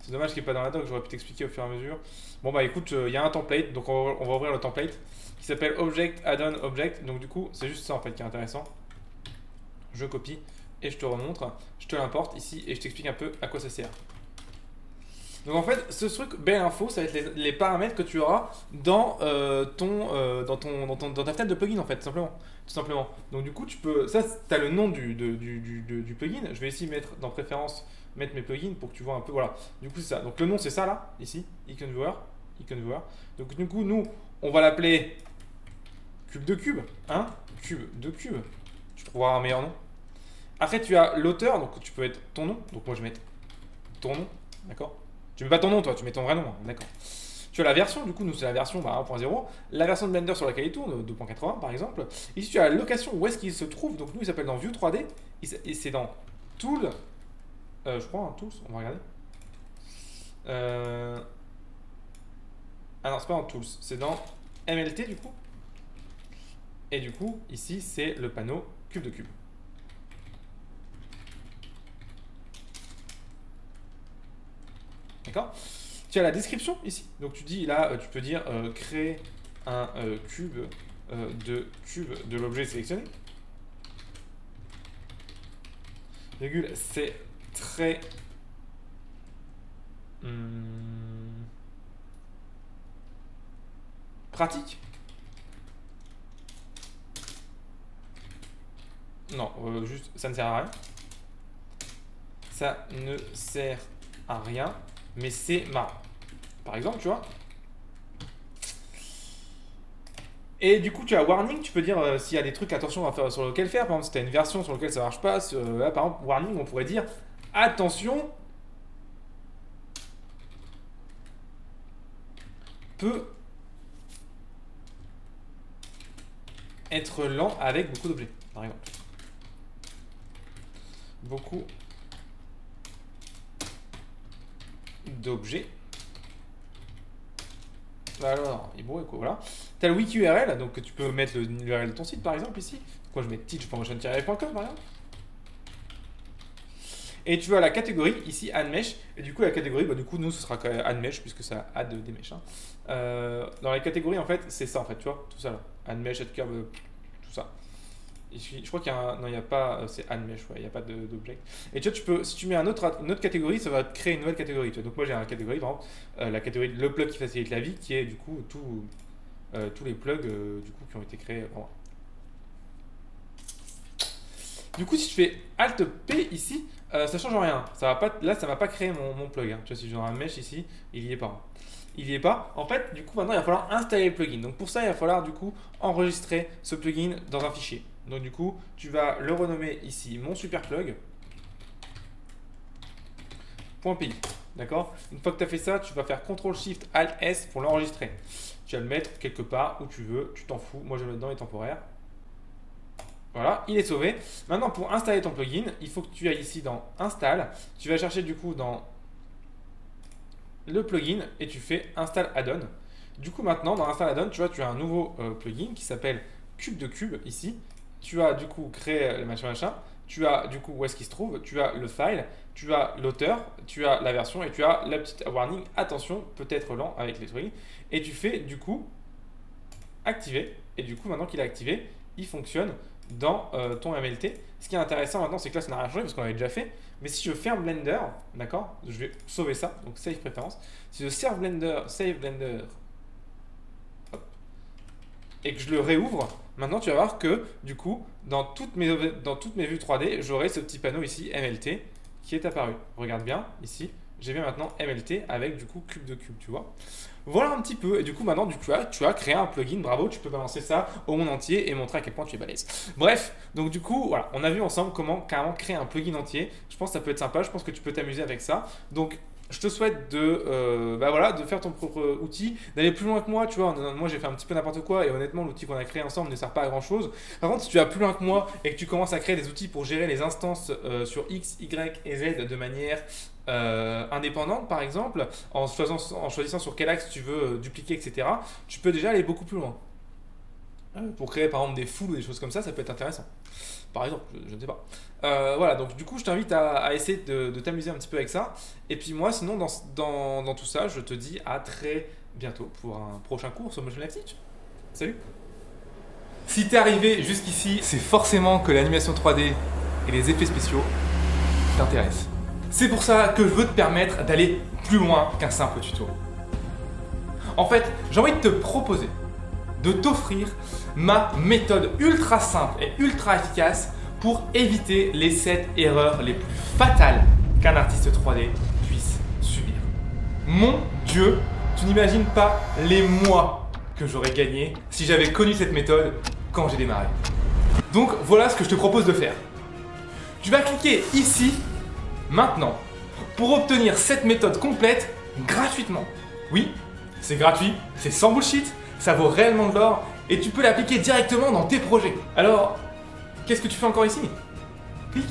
c'est dommage qu'il n'est pas dans la doc, j'aurais pu t'expliquer au fur et à mesure. Bon bah écoute, il y a un template, donc on va ouvrir le template qui s'appelle Object Add-on Object. Donc du coup, c'est juste ça en fait qui est intéressant. Je copie et je te remontre, je te l'importe ici et je t'explique un peu à quoi ça sert. Donc en fait, ce truc, belle info, ça va être les paramètres que tu auras dans, dans ta fenêtre de plugin en fait, tout simplement. Donc du coup, tu peux, ça, tu as le nom du plugin. Je vais ici mettre dans préférence, mettre mes plugins pour que tu vois un peu, voilà. Du coup, c'est ça. Donc le nom, c'est ça là, ici, Icon Viewer. Donc du coup, nous, on va l'appeler cube de cube, hein, cube de cube. Tu trouveras un meilleur nom. Après, tu as l'auteur, donc tu peux mettre ton nom. Donc moi, je vais mettre ton nom, d'accord. Tu mets pas ton nom, toi, tu mets ton vrai nom, hein, d'accord. Tu as la version, du coup, nous, c'est la version 1.0. La version de Blender sur laquelle il tourne, 2.80 par exemple. Ici, tu as la location, où est-ce qu'il se trouve. Donc, nous, il s'appelle dans View 3D. Et c'est dans Tool. Je crois, hein, Tools, on va regarder. Ah non, c'est pas dans Tools, c'est dans MLT, du coup. Et du coup, ici, c'est le panneau cube de cube. D'accord. Tu as la description ici. Donc tu dis là, tu peux dire créer un cube de l'objet sélectionné. Virgule, c'est très pratique. Non, juste ça ne sert à rien. Ça ne sert à rien. Mais c'est marrant. Par exemple, tu vois. Et du coup, tu as warning. Tu peux dire s'il y a des trucs, attention à faire, sur lequel faire. Par exemple, si tu as une version sur laquelle ça marche pas. Là, par exemple, warning, on pourrait dire attention, peut être lent avec beaucoup d'objets, par exemple. Beaucoup d'objets. Alors, il est beau, quoi, voilà. Tu as le wiki URL, donc tu peux mettre l'URL de ton site, par exemple, ici. Quoi, je mets teach.motion-live.com, par exemple. Et tu as la catégorie, ici, add mesh. Et du coup, la catégorie, bah, du coup, nous, ce sera add mesh, puisque ça add des meshes. Hein. Dans les catégories, en fait, c'est ça, en fait, tu vois, tout ça, là. Add mesh, add curve, tout ça. Je crois qu'il y a un... Non, il n'y a pas... C'est add mesh, ouais, il n'y a pas d'objet. Et tu vois, tu peux, si tu mets une autre catégorie, ça va te créer une nouvelle catégorie. Tu vois. Donc moi, j'ai une catégorie, par exemple, la catégorie le plug qui facilite la vie, qui est du coup tous les plugs du coup, qui ont été créés. Voilà. Du coup, si je fais Alt P ici, ça change rien. Ça va pas, là, ça va pas créer mon plug. Hein. Tu vois, si j'ai un mesh ici, il n'y est pas. Il n'y est pas. En fait, du coup, maintenant, il va falloir installer le plugin. Donc pour ça, il va falloir du coup enregistrer ce plugin dans un fichier. Donc du coup, tu vas le renommer ici mon super plug. .py. D'accord. Une fois que tu as fait ça, tu vas faire CTRL-SHIFT-ALT-S pour l'enregistrer. Tu vas le mettre quelque part où tu veux, tu t'en fous. Moi, je vais le mettre dans les temporaires. Voilà, il est sauvé. Maintenant, pour installer ton plugin, il faut que tu ailles ici dans Install. Tu vas chercher du coup dans le plugin et tu fais Install Add-on. Du coup, maintenant, dans Install Add-on, tu vois, tu as un nouveau plugin qui s'appelle Cube de Cube ici. Tu as du coup créé le machin. Tu as du coup où est-ce qu'il se trouve. Tu as le file, tu as l'auteur, tu as la version et tu as la petite warning. Attention, peut-être lent avec les trucs. Et tu fais du coup activer. Et du coup, maintenant qu'il est activé, il fonctionne dans ton MLT. Ce qui est intéressant maintenant, c'est que là, ça n'a rien changé parce qu'on l'avait déjà fait. Mais si je ferme Blender, d'accord, je vais sauver ça, donc save préférence. Si je save Blender, hop, et que je le réouvre, maintenant tu vas voir que du coup, dans toutes mes vues 3D, j'aurai ce petit panneau ici MLT qui est apparu. Regarde bien ici. J'ai bien maintenant MLT avec du coup cube de cube, tu vois. Voilà un petit peu. Et du coup, maintenant, tu as créé un plugin. Bravo, tu peux balancer ça au monde entier et montrer à quel point tu es balèze. Bref, donc du coup, voilà, on a vu ensemble comment carrément créer un plugin entier. Je pense que ça peut être sympa. Je pense que tu peux t'amuser avec ça. Donc, je te souhaite de, bah voilà, de faire ton propre outil, d'aller plus loin que moi. Tu vois, moi j'ai fait un petit peu n'importe quoi et honnêtement, l'outil qu'on a créé ensemble ne sert pas à grand chose. Par contre, si tu vas plus loin que moi et que tu commences à créer des outils pour gérer les instances sur X, Y et Z de manière indépendante, par exemple, en choisissant sur quel axe tu veux dupliquer, etc., tu peux déjà aller beaucoup plus loin. Pour créer par exemple des foules ou des choses comme ça peut être intéressant. Par exemple, je ne sais pas. Voilà, donc du coup, je t'invite à essayer de t'amuser un petit peu avec ça. Et puis moi, sinon, dans tout ça, je te dis à très bientôt pour un prochain cours sur Motion Life Stitch. Salut! Si t'es arrivé jusqu'ici, c'est forcément que l'animation 3D et les effets spéciaux t'intéressent. C'est pour ça que je veux te permettre d'aller plus loin qu'un simple tuto. En fait, j'ai envie de te proposer de t'offrir ma méthode ultra simple et ultra efficace pour éviter les 7 erreurs les plus fatales qu'un artiste 3D puisse subir. Mon Dieu, tu n'imagines pas les mois que j'aurais gagné si j'avais connu cette méthode quand j'ai démarré. Donc voilà ce que je te propose de faire. Tu vas cliquer ici, maintenant, pour obtenir cette méthode complète gratuitement. Oui, c'est gratuit, c'est sans bullshit, ça vaut réellement de l'or et tu peux l'appliquer directement dans tes projets. Alors, qu'est-ce que tu fais encore ici? Clique.